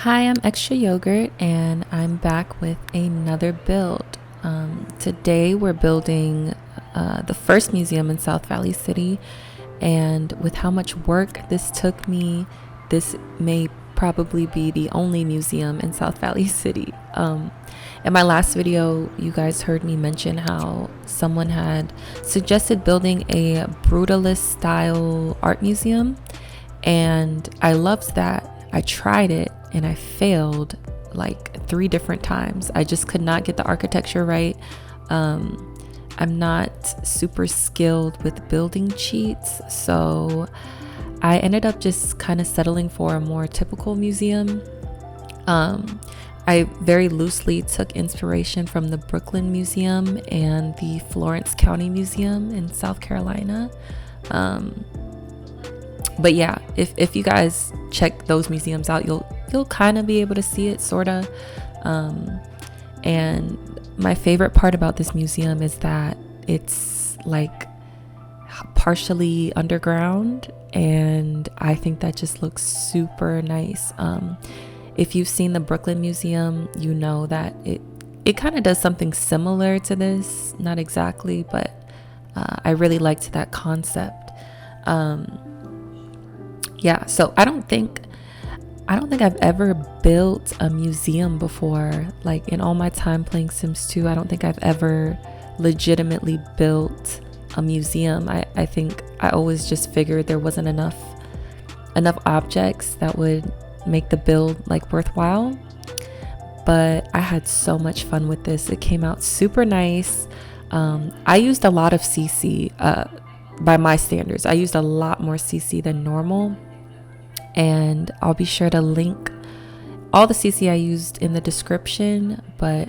Hi, I'm Extraayogurt and I'm back with another build. Today we're building the first museum in South Valley City, and with how much work this took me, this may probably be the only museum in South Valley City. In my last video, you guys heard me mention how someone had suggested building a brutalist style art museum, and I loved that. I tried it and I failed like 3 different times. I just could not get the architecture right. I'm not super skilled with building cheats, so I ended up just kind of settling for a more typical museum. I very loosely took inspiration from the Brooklyn Museum and the Florence County Museum in South Carolina. But yeah, if you guys check those museums out, you'll kind of be able to see it, sorta. And my favorite part about this museum is that it's like partially underground, and I think that just looks super nice. If you've seen the Brooklyn Museum, you know that it kind of does something similar to this, not exactly, but I really liked that concept. Yeah, so I don't think I've ever built a museum before. Like, in all my time playing Sims 2, I don't think I've ever legitimately built a museum. I think I always just figured there wasn't enough objects that would make the build like worthwhile. But I had so much fun with this. It came out super nice. I used a lot of CC. By my standards, I used a lot more CC than normal, and I'll be sure to link all the CC I used in the description. But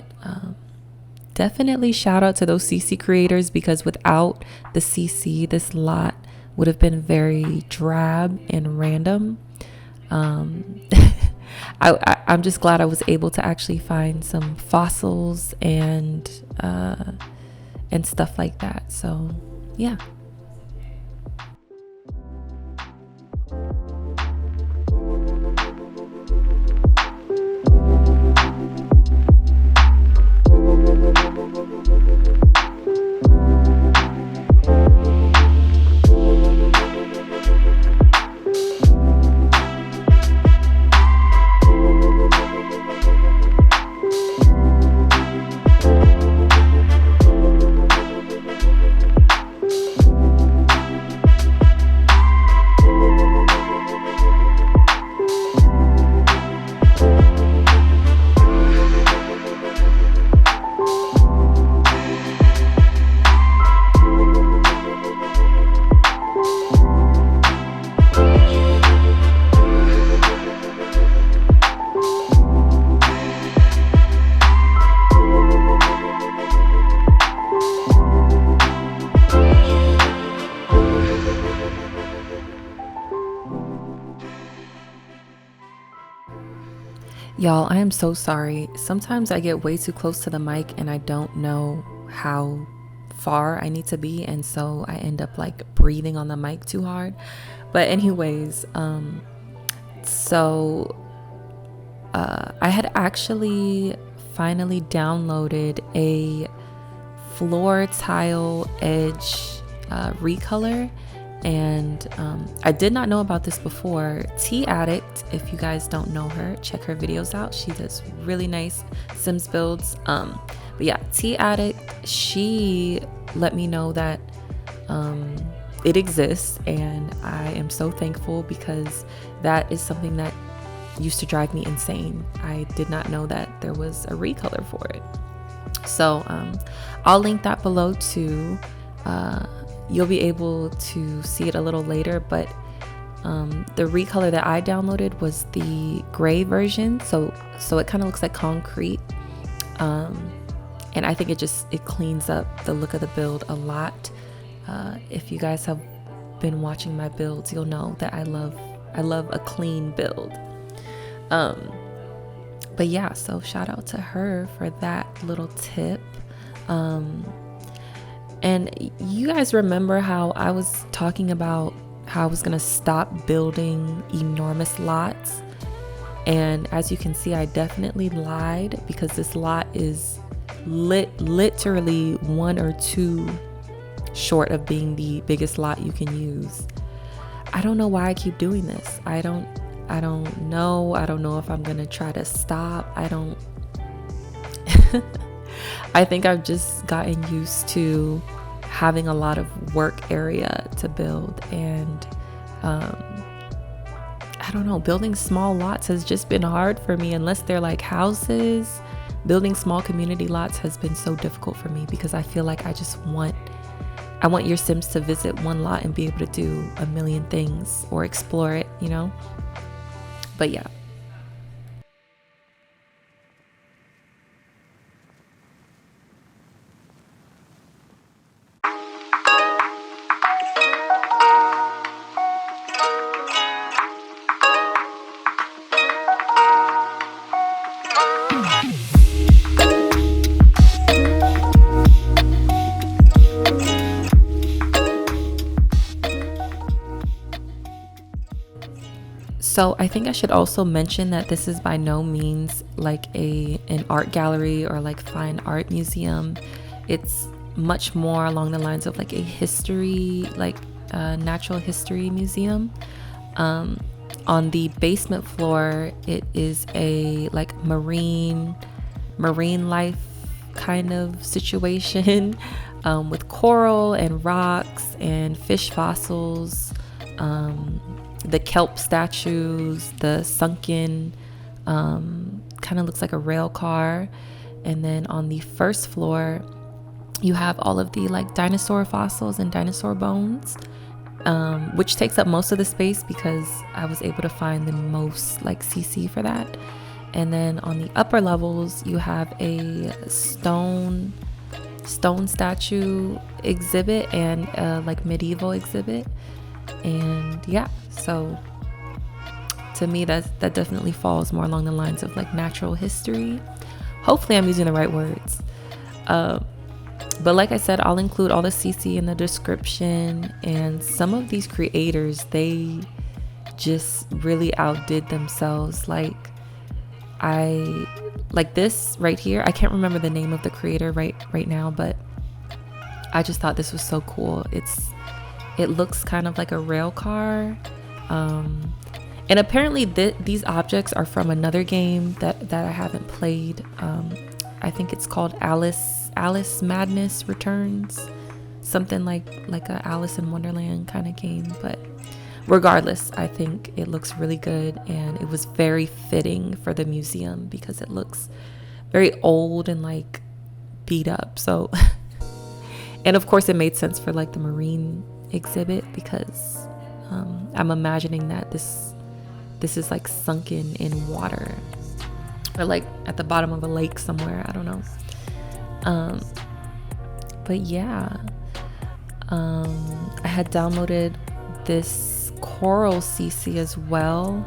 definitely shout out to those CC creators, because without the CC, this lot would have been very drab and random. I'm just glad I was able to actually find some fossils and stuff like that. So yeah. Y'all, I am so sorry. Sometimes I get way too close to the mic and I don't know how far I need to be, and so I end up like breathing on the mic too hard. But anyways, I had actually finally downloaded a floor tile edge recolor. And I did not know about this before. Tea Addict, if you guys don't know her, check her videos out. She does really nice Sims builds. But yeah, Tea Addict, she let me know that it exists, and I am so thankful, because that is something that used to drive me insane. I did not know that there was a recolor for it. So I'll link that below too. You'll be able to see it a little later, but the recolor that I downloaded was the gray version, so it kind of looks like concrete, and I think it cleans up the look of the build a lot. If you guys have been watching my builds, you'll know that I love a clean build. But yeah, so shout out to her for that little tip. And you guys remember how I was talking about how I was gonna stop building enormous lots? And as you can see, I definitely lied because this lot is literally 1 or 2 short of being the biggest lot you can use. I don't know why I keep doing this. I don't know. I don't know if I'm gonna try to stop. I think I've just gotten used to having a lot of work area to build, and I don't know, building small lots has just been hard for me. Unless they're like houses, building small community lots has been so difficult for me because I feel like I want your Sims to visit one lot and be able to do a million things or explore it, you know? But yeah. So I think I should also mention that this is by no means like an art gallery or like fine art museum. It's much more along the lines of like a history, like natural history museum. On the basement floor, it is a like marine life kind of situation with coral and rocks and fish fossils. The kelp statues, the sunken, kind of looks like a rail car. And then on the first floor, you have all of the like dinosaur fossils and dinosaur bones, which takes up most of the space because I was able to find the most like CC for that. And then on the upper levels, you have a stone statue exhibit and like medieval exhibit. And yeah, so to me that definitely falls more along the lines of like natural history. Hopefully I'm using the right words, but like I said, I'll include all the CC in the description. And some of these creators, they just really outdid themselves. Like this right here, I can't remember the name of the creator right now, but I just thought this was so cool. It looks kind of like a rail car. And apparently these objects are from another game that I haven't played. I think it's called Alice Madness Returns. Something like a Alice in Wonderland kind of game. But regardless, I think it looks really good. And it was very fitting for the museum because it looks very old and like beat up. So, and of course it made sense for like the marine exhibit because I'm imagining that this is like sunken in water or like at the bottom of a lake somewhere. I don't know. But yeah, I had downloaded this coral CC as well,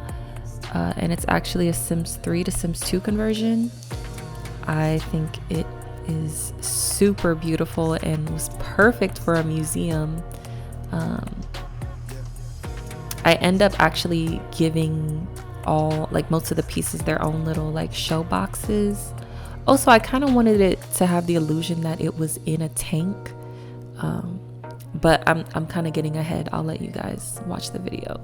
and it's actually a Sims 3 to Sims 2 conversion. I think it is super beautiful and was perfect for a museum. I end up actually giving most of the pieces their own little like show boxes. Also, I kind of wanted it to have the illusion that it was in a tank, but I'm kind of getting ahead. I'll let you guys watch the video.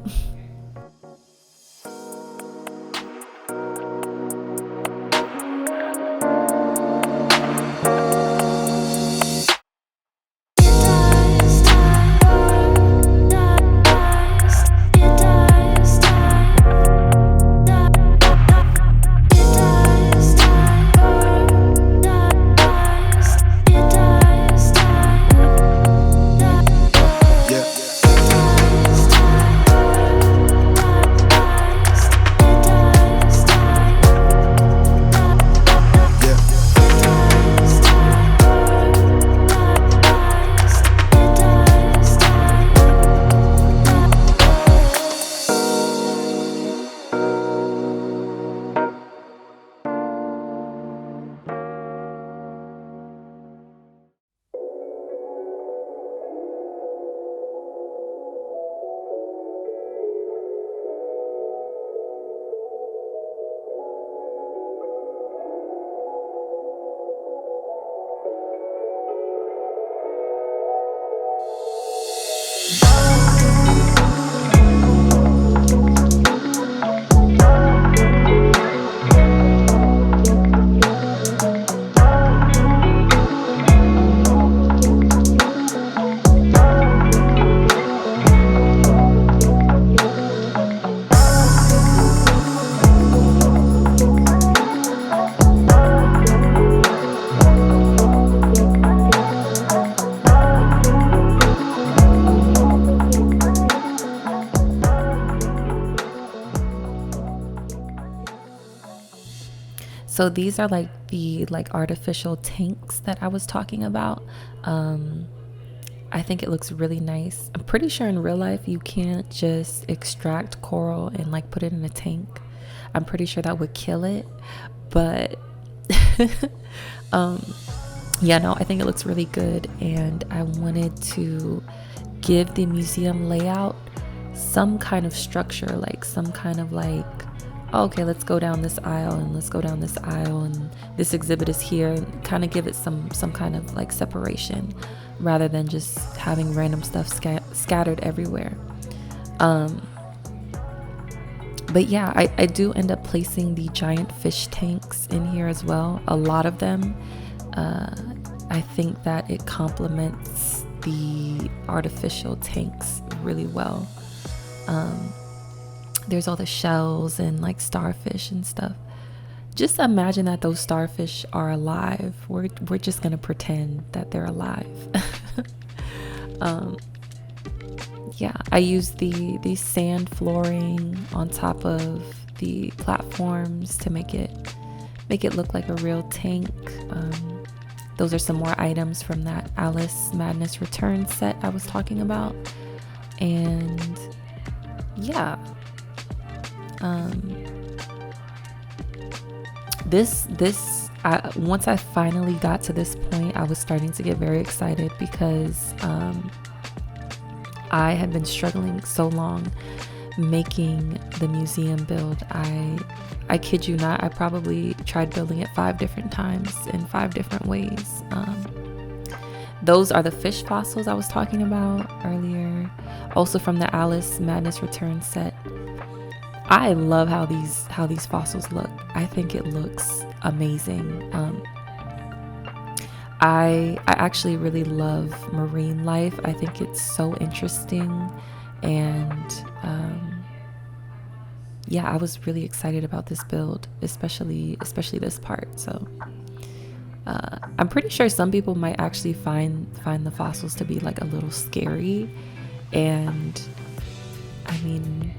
So these are like the artificial tanks that I was talking about. I think it looks really nice. I'm pretty sure in real life you can't just extract coral and like put it in a tank. I'm pretty sure that would kill it. But yeah, no, I think it looks really good, and I wanted to give the museum layout some kind of structure, like some kind of like, okay, let's go down this aisle and let's go down this aisle and this exhibit is here, and kind of give it some kind of like separation rather than just having random stuff scattered everywhere. But yeah, I do end up placing the giant fish tanks in here as well, a lot of them. I think that it complements the artificial tanks really well. There's all the shells and like starfish and stuff. Just imagine that those starfish are alive. We're just gonna pretend that they're alive. Yeah, I use the sand flooring on top of the platforms to make it look like a real tank. Those are some more items from that Alice Madness Return set I was talking about. And yeah, once I finally got to this point, I was starting to get very excited because I had been struggling so long making the museum build. I kid you not, I probably tried building it 5 different times in 5 different ways. Those are the fish fossils I was talking about earlier, also from the Alice Madness Return set. I love how these fossils look. I think it looks amazing. I actually really love marine life. I think it's so interesting, and yeah, I was really excited about this build, especially this part. So I'm pretty sure some people might actually find the fossils to be like a little scary, and I mean,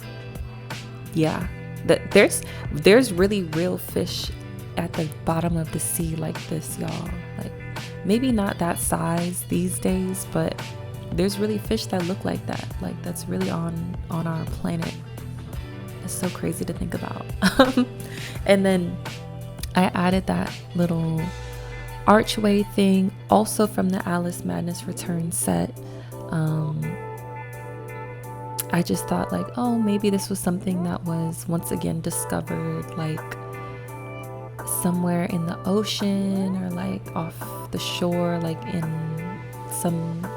yeah, there's really real fish at the bottom of the sea like this, y'all. Like, maybe not that size these days, but there's really fish that look like that. Like, that's really on our planet. It's so crazy to think about. And then I added that little archway thing, also from the Alice Madness Return set. I just thought like, oh, maybe this was something that was once again discovered like somewhere in the ocean or like off the shore, like in some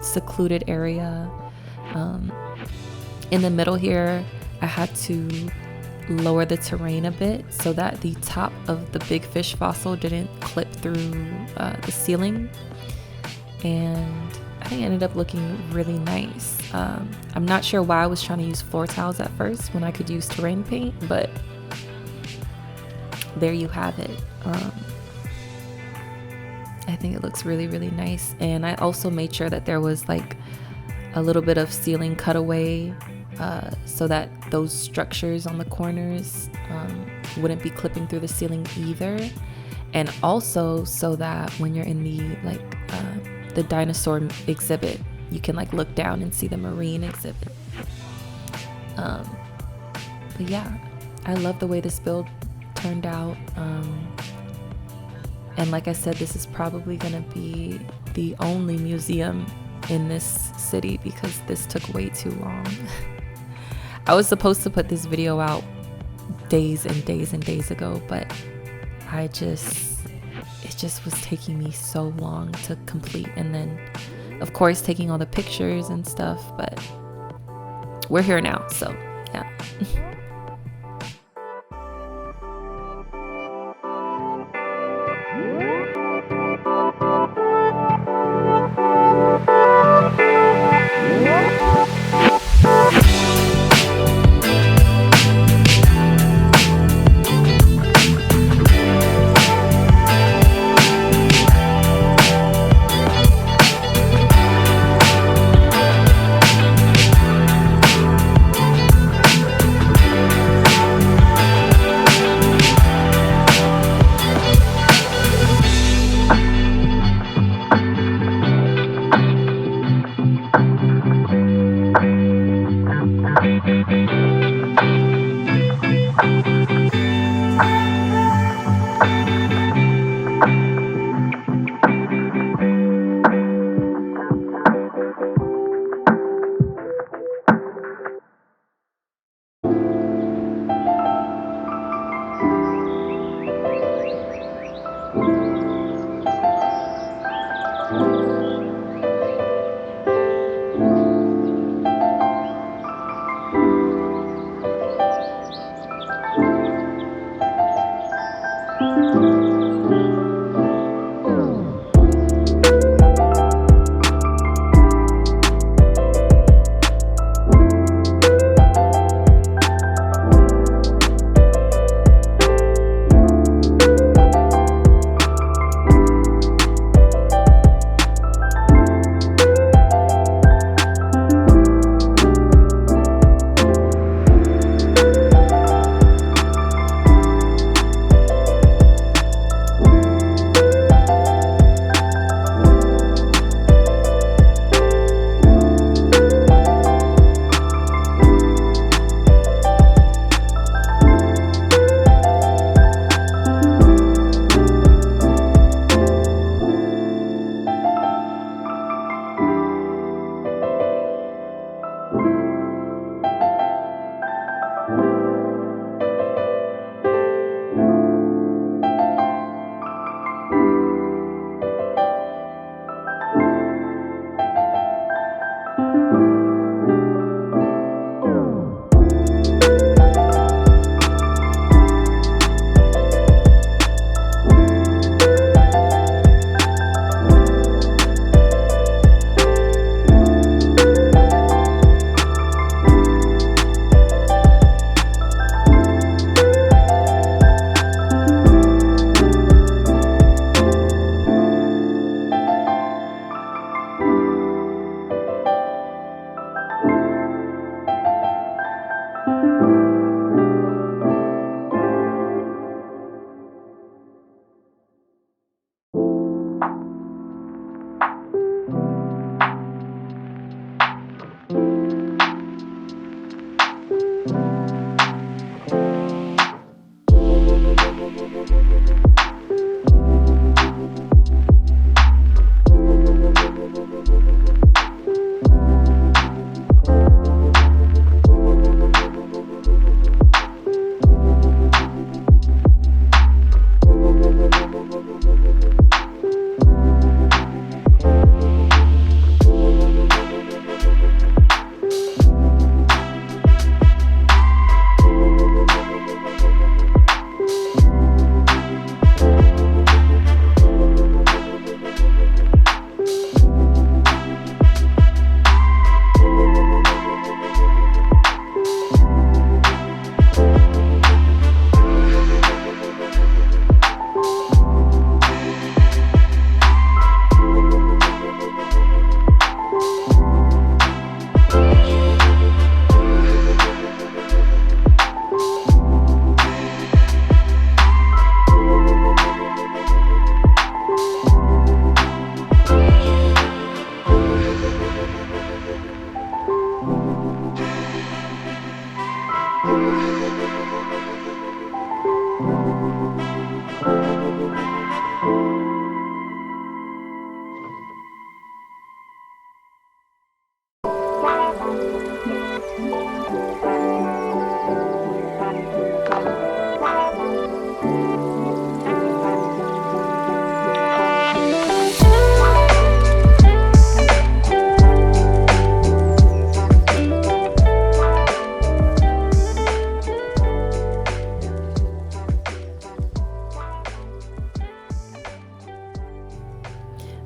secluded area. In the middle here, I had to lower the terrain a bit so that the top of the big fish fossil didn't clip through the ceiling, and I think it ended up looking really nice. I'm not sure why I was trying to use floor tiles at first when I could use terrain paint, but there you have it. I think it looks really, really nice. And I also made sure that there was like a little bit of ceiling cutaway so that those structures on the corners wouldn't be clipping through the ceiling either. And also so that when you're in the dinosaur exhibit, you can like look down and see the marine exhibit. But yeah, I love the way this build turned out. And like I said, this is probably gonna be the only museum in this city because this took way too long. I was supposed to put this video out days and days and days ago, but it just was taking me so long to complete, and then of course taking all the pictures and stuff, but we're here now, so yeah.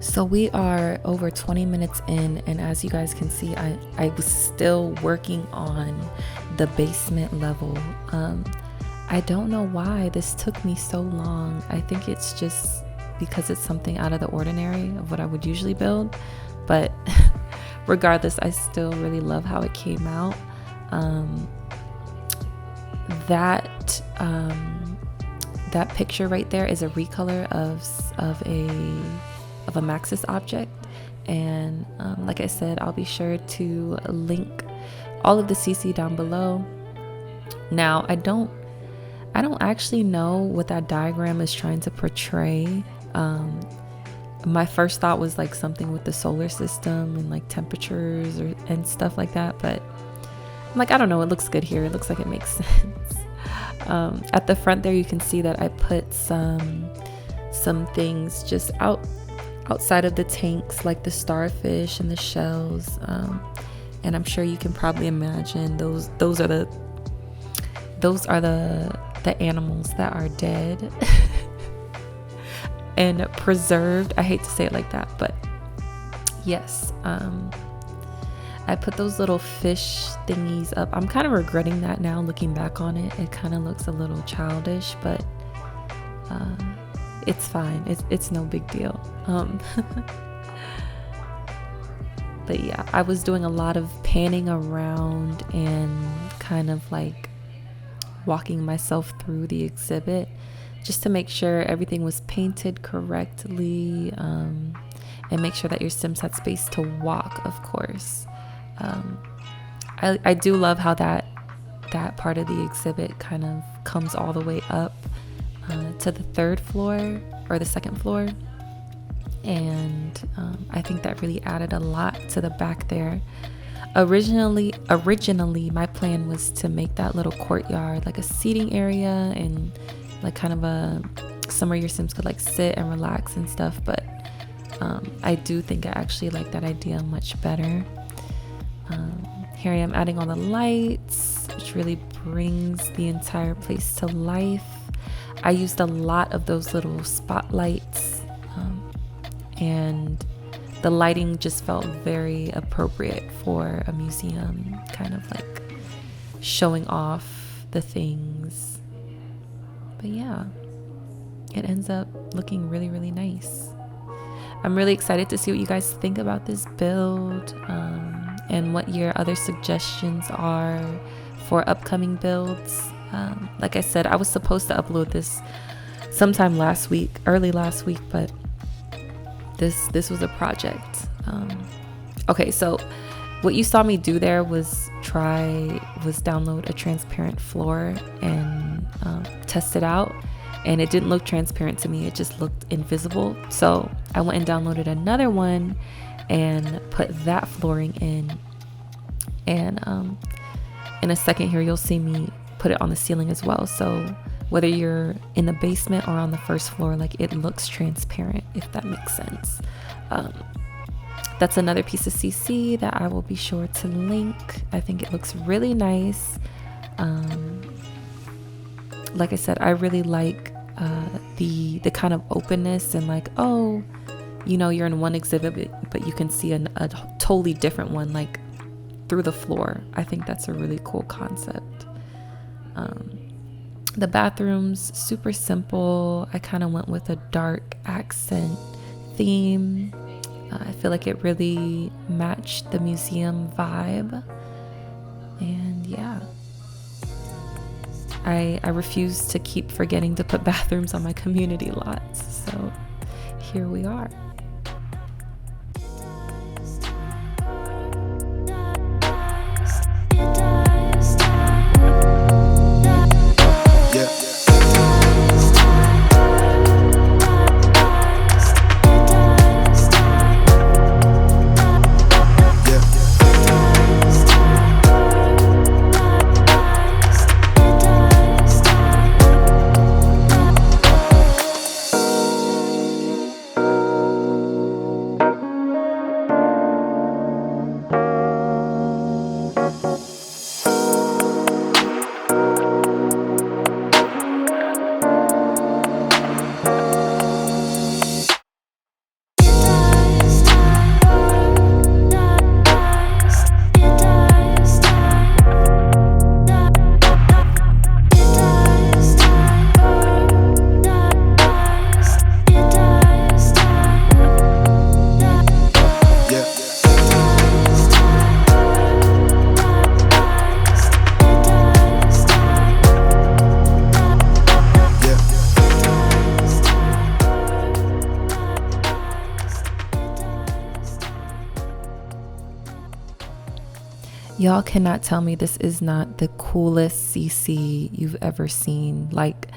So we are over 20 minutes in, and as you guys can see, I was still working on the basement level. I don't know why this took me so long. I think it's just because it's something out of the ordinary of what I would usually build, but regardless, I still really love how it came out. That picture right there is a recolor of a Maxis object, and like I said, I'll be sure to link all of the CC down below. Now, I don't actually know what that diagram is trying to portray. My first thought was like something with the solar system and like temperatures and stuff like that, but I'm like, I don't know, it looks good here. It looks like it makes sense. At the front there, you can see that I put some things just outside of the tanks, like the starfish and the shells, and I'm sure you can probably imagine those are the animals that are dead and preserved. I hate to say it like that, but yes, I put those little fish thingies up. I'm kind of regretting that now, looking back on it. It kind of looks a little childish, but it's fine. It's no big deal. But yeah, I was doing a lot of panning around and kind of like walking myself through the exhibit just to make sure everything was painted correctly, and make sure that your Sims had space to walk, of course. I do love how that part of the exhibit kind of comes all the way up to the third floor or the second floor, and I think that really added a lot to the back there. Originally my plan was to make that little courtyard like a seating area and like kind of somewhere your Sims could like sit and relax and stuff, but I do think I actually like that idea much better. Here I am adding all the lights, which really brings the entire place to life. I used a lot of those little spotlights, and the lighting just felt very appropriate for a museum, kind of like showing off the things. But yeah, it ends up looking really, really nice. I'm really excited to see what you guys think about this build, and what your other suggestions are for upcoming builds. Like I said, I was supposed to upload this sometime early last week, but this was a project. Okay, so what you saw me do there was download a transparent floor and test it out, and it didn't look transparent to me. It just looked invisible. So I went and downloaded another one and put that flooring in, and in a second here you'll see me put it on the ceiling as well, so whether you're in the basement or on the first floor, like, it looks transparent, if that makes sense. That's another piece of CC that I will be sure to link. I think it looks really nice. Like I said, I really like the kind of openness and like, oh, you're in one exhibit, but you can see a totally different one, like through the floor. I think that's a really cool concept. The bathrooms, super simple. I kind of went with a dark accent theme. I feel like it really matched the museum vibe. And yeah, I refuse to keep forgetting to put bathrooms on my community lots. So here we are. y'all cannot tell me this is not the coolest CC you've ever seen. Like,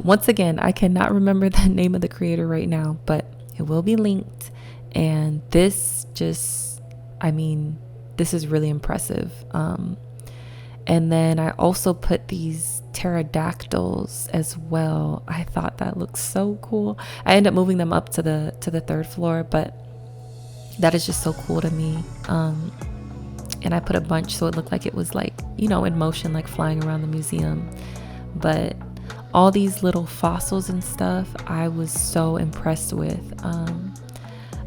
once again, I cannot remember the name of the creator right now, but it will be linked. And this just, I mean, this is really impressive. And then I also put these pterodactyls as well. I thought that looked so cool. I ended up moving them up to the third floor, but that is just so cool to me. And I put a bunch so it looked like it was like, you know, in motion, like flying around the museum. But all these little fossils and stuff, I was so impressed with.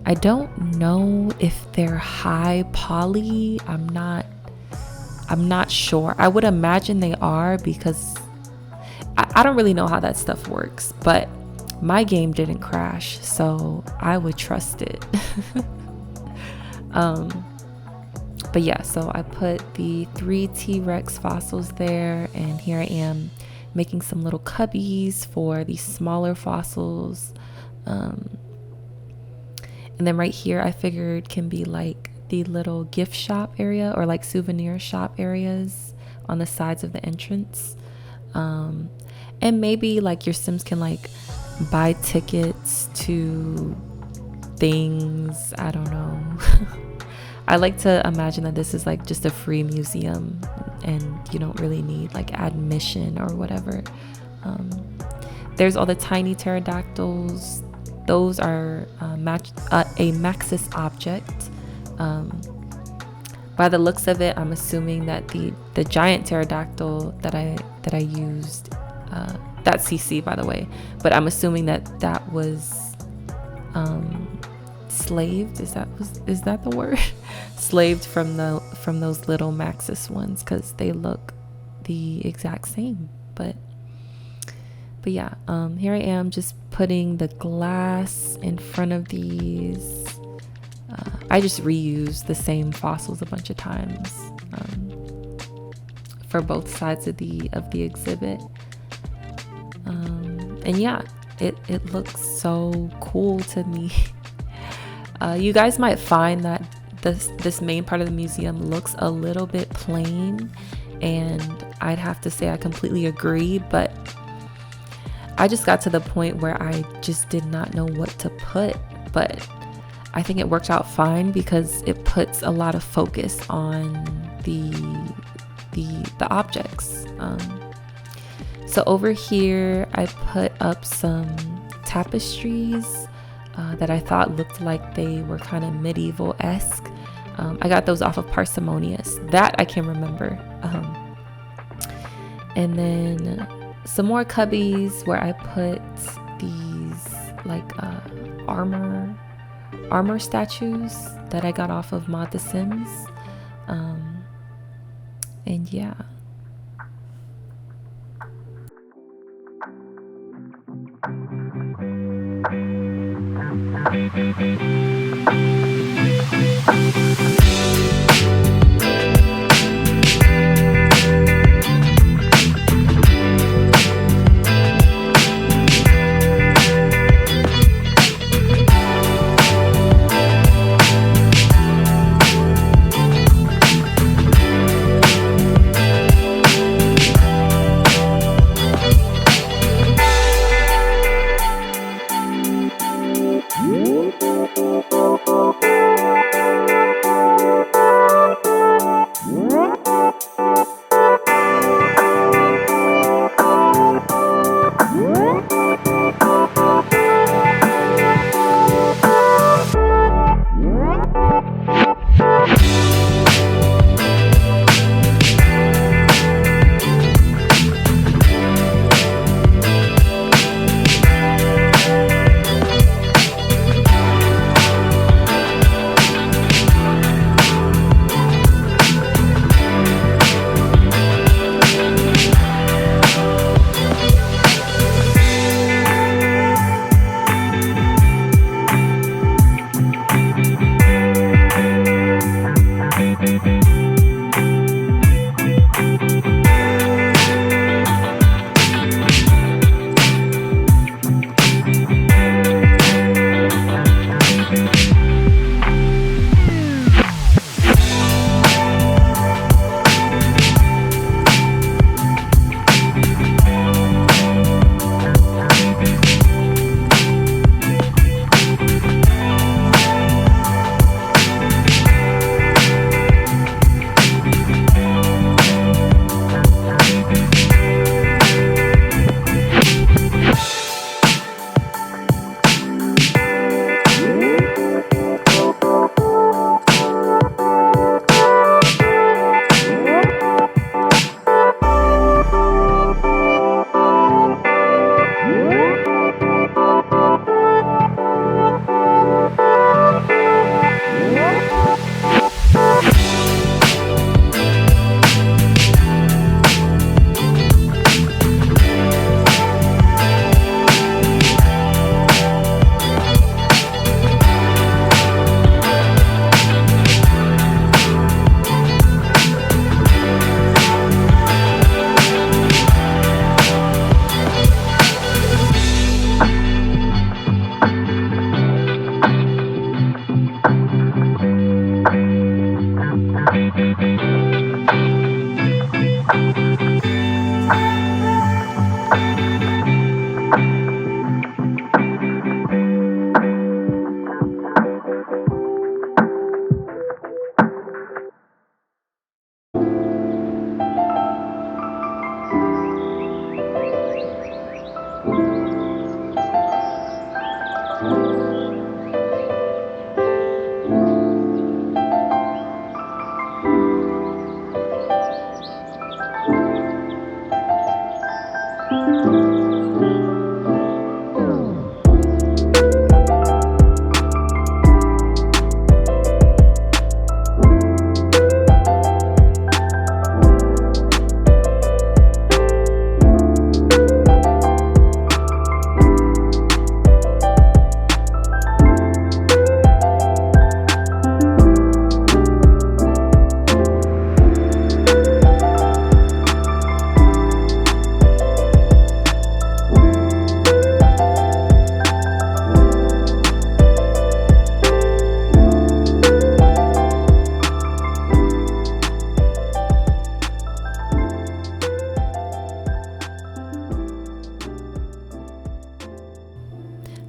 I don't know if they're high poly. I'm not sure. I would imagine they are, because I don't really know how that stuff works, but my game didn't crash, so I would trust it. But yeah, so I put the 3 T-Rex fossils there, and here I am making some little cubbies for these smaller fossils. And then right here I figured can be like the little gift shop area, or like souvenir shop areas on the sides of the entrance. And maybe like your Sims can like buy tickets to things. I don't know. I like to imagine that this is like just a free museum and you don't really need like admission or whatever. There's all the tiny pterodactyls. Those are a Maxis object. By the looks of it, I'm assuming that the giant pterodactyl that I used, that's CC by the way, but I'm assuming that was slaved. Is that the word? Slaved from those little Maxis ones, because they look the exact same. But yeah, here I am just putting the glass in front of these. I just reused the same fossils a bunch of times for both sides of the exhibit. And yeah, it looks so cool to me. You guys might find that this main part of the museum looks a little bit plain, and I'd have to say I completely agree, but I just got to the point where I just did not know what to put. But I think it worked out fine, because it puts a lot of focus on the objects. So over here I put up some tapestries that I thought looked like they were kind of medieval-esque. I got those off of Parsimonious. That I can remember. And then some more cubbies where I put these like armor statues that I got off of Mod the Sims. And yeah.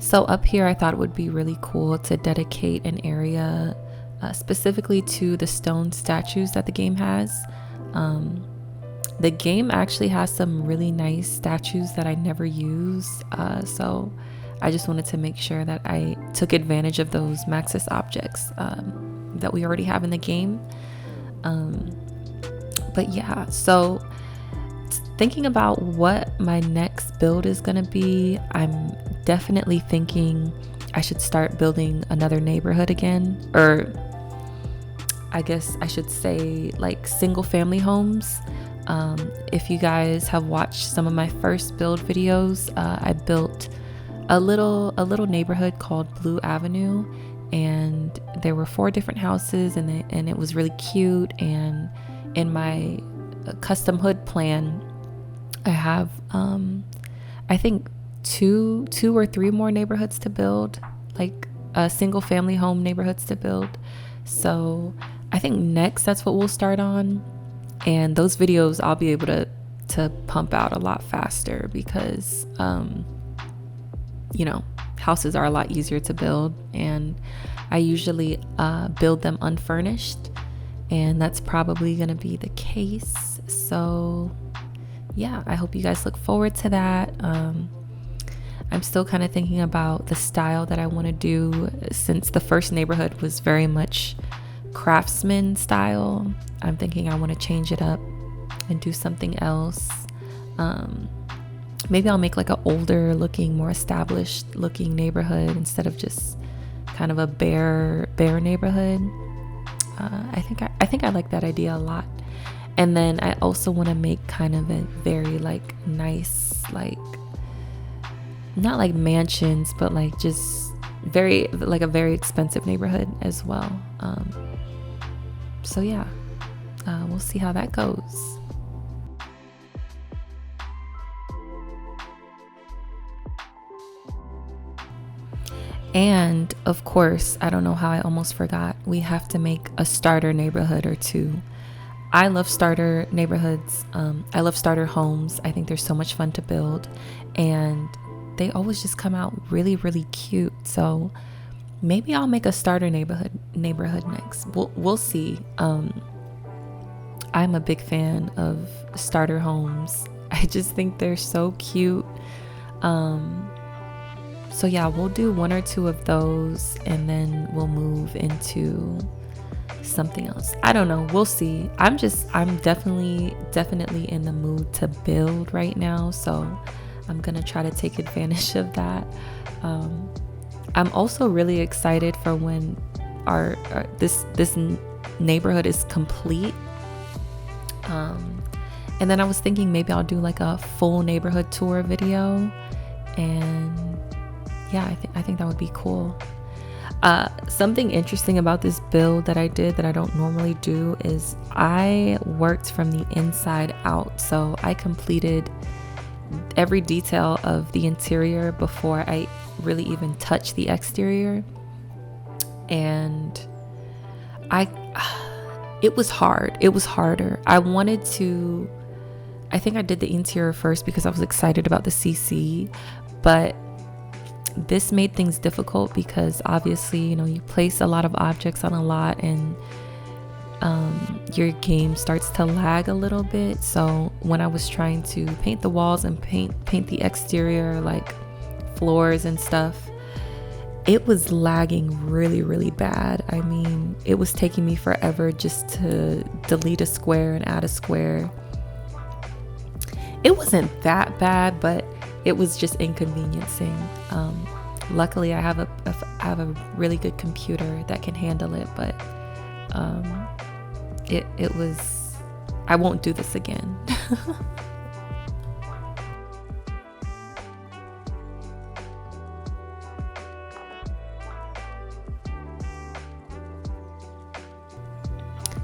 So up here, I thought it would be really cool to dedicate an area specifically to the stone statues that the game has. The game actually has some really nice statues that I never used, so I just wanted to make sure that I took advantage of those Maxis objects that we already have in the game. But yeah, so thinking about what my next build is going to be, I'm definitely thinking I should start building another neighborhood again, or I guess I should say like single family homes. If you guys have watched some of my first build videos, I built a little neighborhood called Blue Avenue, and there were 4 different houses, and it was really cute. And in my custom hood plan, I have I think two or three more neighborhoods to build, like single family home neighborhoods to build. So I think next that's what we'll start on. And those videos I'll be able to pump out a lot faster because, houses are a lot easier to build. And I usually build them unfurnished. And that's probably going to be the case. So, yeah, I hope you guys look forward to that. I'm still kind of thinking about the style that I want to do, since the first neighborhood was very much craftsman style. I'm thinking I want to change it up and do something else. Maybe I'll make like an older looking, more established looking neighborhood instead of just kind of a bare neighborhood. I think I like that idea a lot. And then I also want to make kind of a very like nice, like not like mansions, but like just very like a very expensive neighborhood as well. So yeah, we'll see how that goes. And of course, I don't know how I almost forgot, we have to make a starter neighborhood or two. I love starter neighborhoods. I love starter homes. I think they're so much fun to build, and they always just come out really, really cute. So maybe I'll make a starter neighborhood next. We'll see. I'm a big fan of starter homes. I just think they're so cute. So yeah, we'll do 1 or 2 of those, and then we'll move into something else. I don't know. We'll see. I'm definitely in the mood to build right now. So I'm going to try to take advantage of that. I'm also really excited for when this neighborhood is complete. And then I was thinking maybe I'll do like a full neighborhood tour video, and yeah, I think that would be cool. Something interesting about this build that I did that I don't normally do is I worked from the inside out. So I completed every detail of the interior before I really even touched the exterior. And it was hard. It was harder. I think I did the interior first because I was excited about the CC, but this made things difficult because obviously, you place a lot of objects on a lot, and your game starts to lag a little bit. So when I was trying to paint the walls and paint the exterior, like floors and stuff, it was lagging really, really bad. I mean, it was taking me forever just to delete a square and add a square. It wasn't that bad, but it was just inconveniencing. Luckily, I have a really good computer that can handle it, but it was. I won't do this again.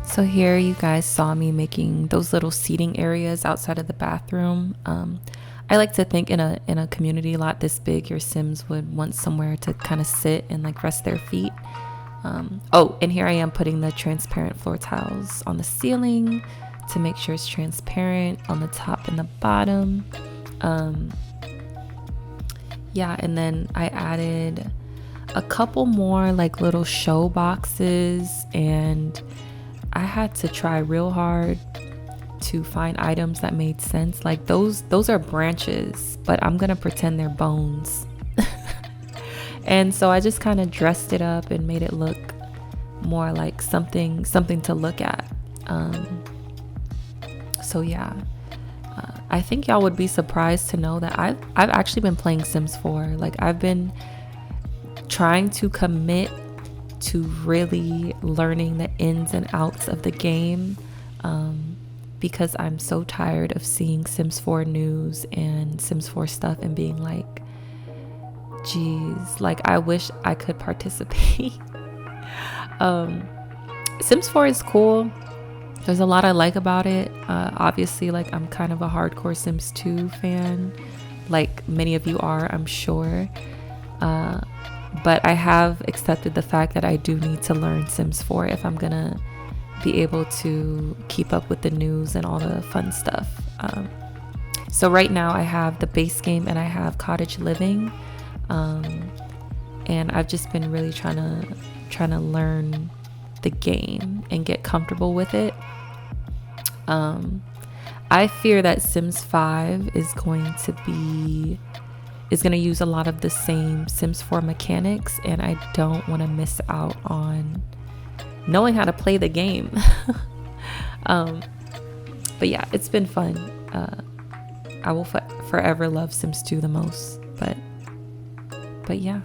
So here you guys saw me making those little seating areas outside of the bathroom. I like to think in a community lot this big, your Sims would want somewhere to kind of sit and like rest their feet. And here I am putting the transparent floor tiles on the ceiling to make sure it's transparent on the top and the bottom. yeah, and then I added a couple more like little show boxes, and I had to try real hard to find items that made sense. Like those are branches, but I'm gonna pretend they're bones. And so I just kind of dressed it up and made it look more like something to look at. So yeah, I think y'all would be surprised to know that I've actually been playing Sims 4. Like I've been trying to commit to really learning the ins and outs of the game, because I'm so tired of seeing Sims 4 news and Sims 4 stuff and being like, geez, like I wish I could participate. Sims 4 is cool. There's a lot I like about it. Obviously, like I'm kind of a hardcore Sims 2 fan, like many of you are, I'm sure. But I have accepted the fact that I do need to learn Sims 4 if I'm gonna be able to keep up with the news and all the fun stuff. So right now I have the base game and I have cottage living, and I've just been really trying to learn the game and get comfortable with it. I fear that Sims 5 is going to use a lot of the same Sims 4 mechanics, and I don't want to miss out on knowing how to play the game. But yeah, it's been fun. I will forever love Sims 2 the most, but yeah.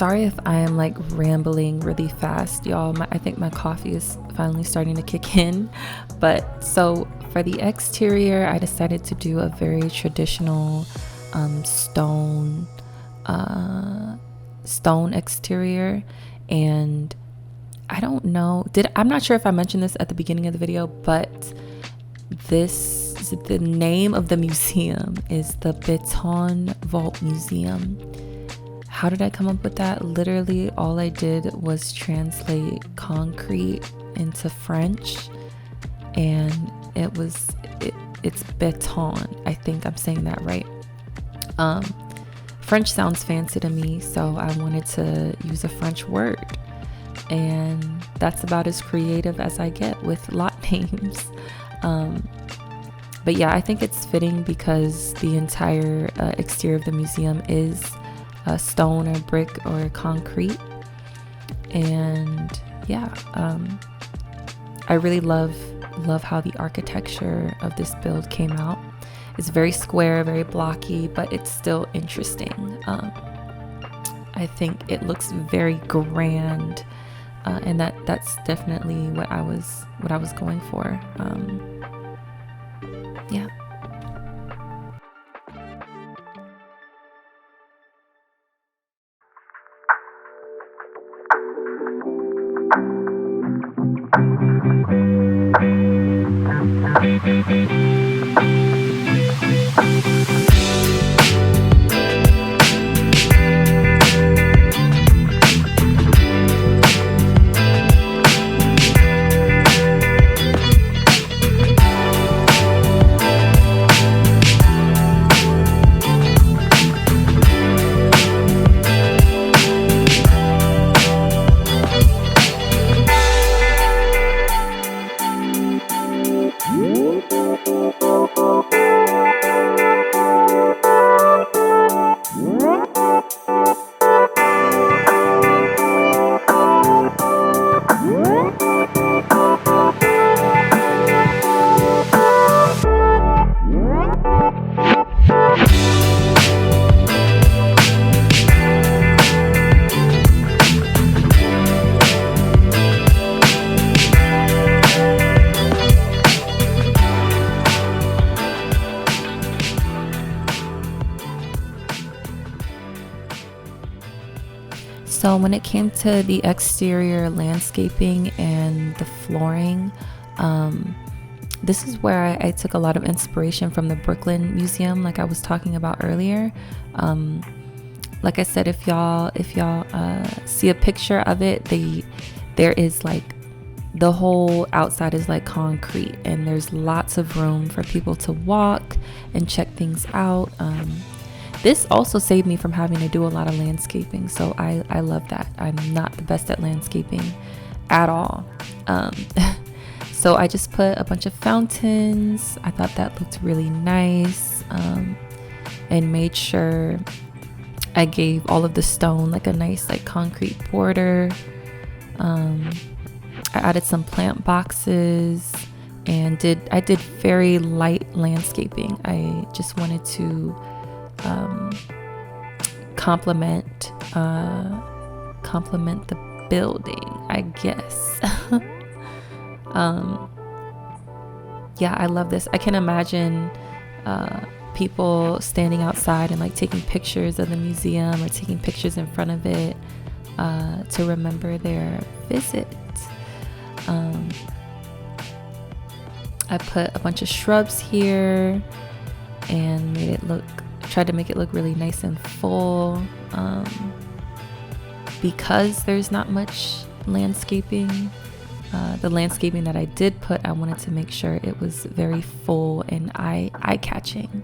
Sorry if I am like rambling really fast, y'all. I think my coffee is finally starting to kick in. But so for the exterior, I decided to do a very traditional stone exterior. And I don't know, I'm not sure if I mentioned this at the beginning of the video, but the name of the museum is the Beton Vault Museum. How did I come up with that? Literally all I did was translate concrete into French, and it's Beton. I think I'm saying that right. French sounds fancy to me, so I wanted to use a French word, and that's about as creative as I get with lot names. But yeah, I think it's fitting because the entire exterior of the museum is stone or brick or concrete. And yeah, I really love how the architecture of this build came out. It's very square, very blocky, but it's still interesting. I think it looks very grand, and that's definitely what I was going for. Yeah. So when it came to the exterior landscaping and the flooring, this is where I took a lot of inspiration from the Brooklyn Museum, like I was talking about earlier. Like I said, if y'all see a picture of it, there is like the whole outside is like concrete, and there's lots of room for people to walk and check things out. This also saved me from having to do a lot of landscaping, so I love that. I'm not the best at landscaping at all. So I just put a bunch of fountains. I thought that looked really nice, and made sure I gave all of the stone like a nice like concrete border. I added some plant boxes and I did very light landscaping. I just wanted to complement the building, I guess. Yeah, I love this. I can imagine people standing outside and like taking pictures of the museum or taking pictures in front of it to remember their visit. I put a bunch of shrubs here and tried to make it look really nice and full. Because there's not much landscaping, the landscaping that I did put, I wanted to make sure it was very full and eye-catching.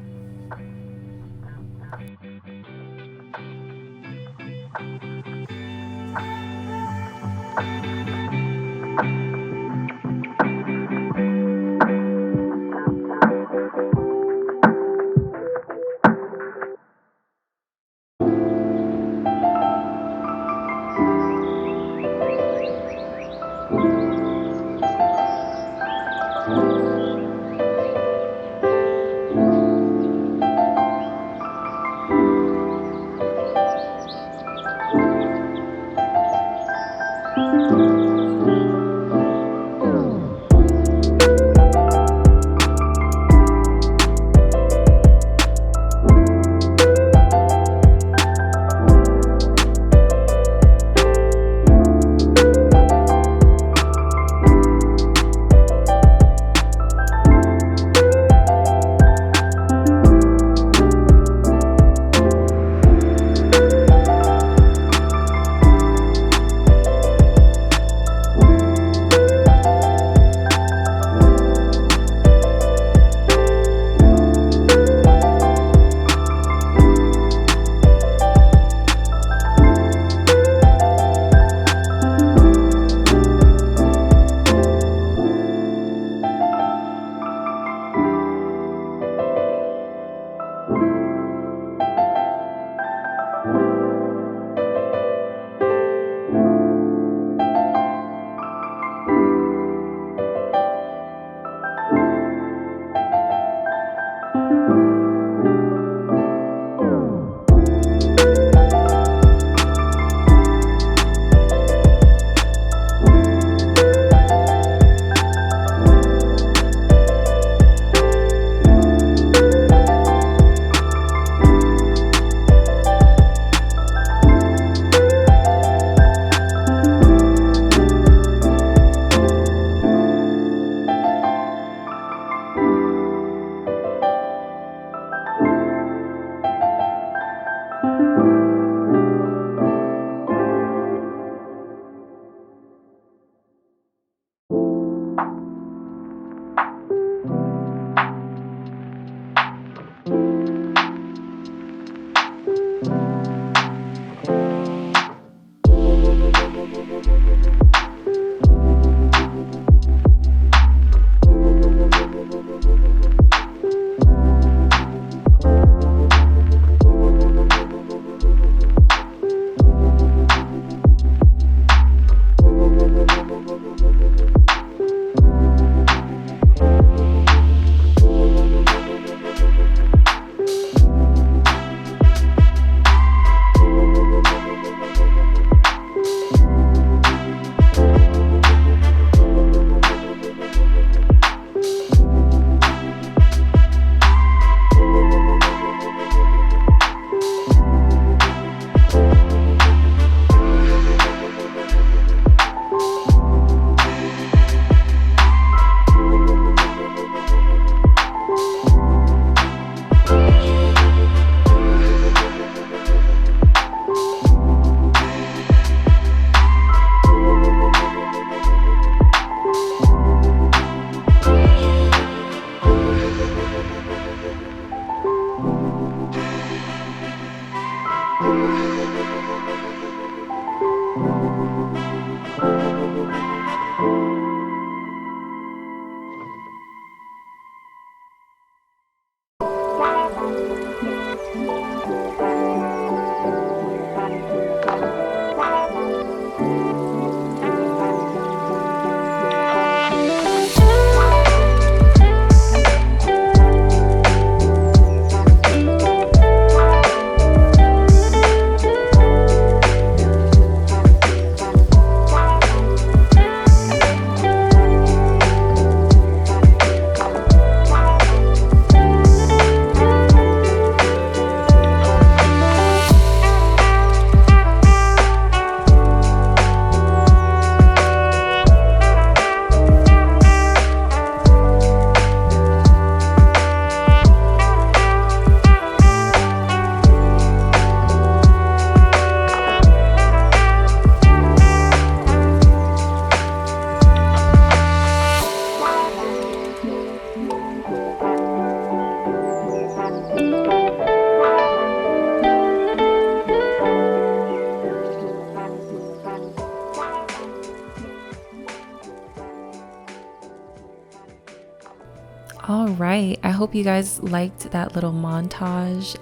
All right, I hope you guys liked that little montage.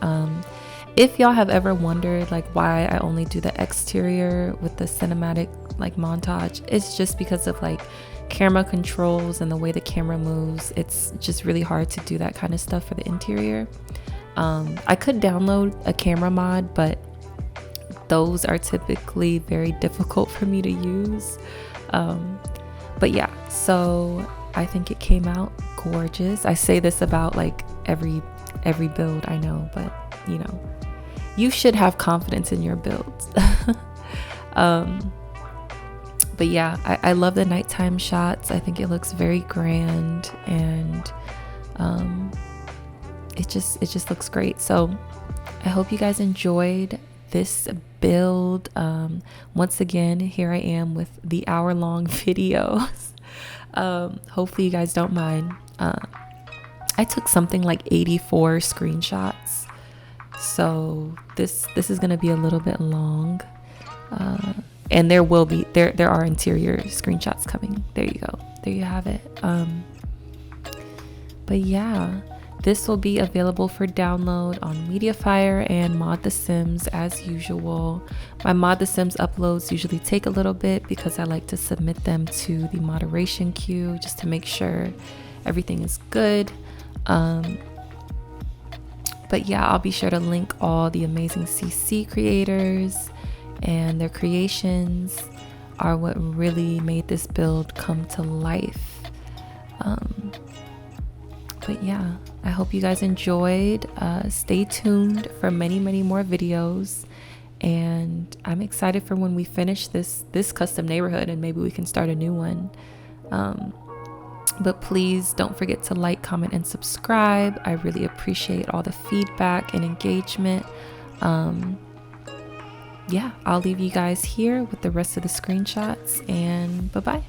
If y'all have ever wondered like why I only do the exterior with the cinematic like montage, it's just because of like camera controls and the way the camera moves. It's just really hard to do that kind of stuff for the interior. I could download a camera mod, but those are typically very difficult for me to use. But yeah, so I think it came out gorgeous. I say this about like every build, I know, but you know, you should have confidence in your builds. But yeah, I love the nighttime shots. I think it looks very grand, and it just looks great. So I hope you guys enjoyed this build. Once again, here I am with the hour-long videos. Hopefully you guys don't mind. I took something like 84 screenshots, so this is gonna be a little bit long, and there are interior screenshots coming. There you go, there you have it. But yeah, this will be available for download on Mediafire and Mod The Sims as usual. My Mod The Sims uploads usually take a little bit because I like to submit them to the moderation queue just to make sure everything is good. But yeah, I'll be sure to link all the amazing CC creators, and their creations are what really made this build come to life. But yeah, I hope you guys enjoyed. Stay tuned for many more videos, and I'm excited for when we finish this custom neighborhood and maybe we can start a new one. But please don't forget to like, comment, and subscribe. I really appreciate all the feedback and engagement. Yeah, I'll leave you guys here with the rest of the screenshots, and bye-bye.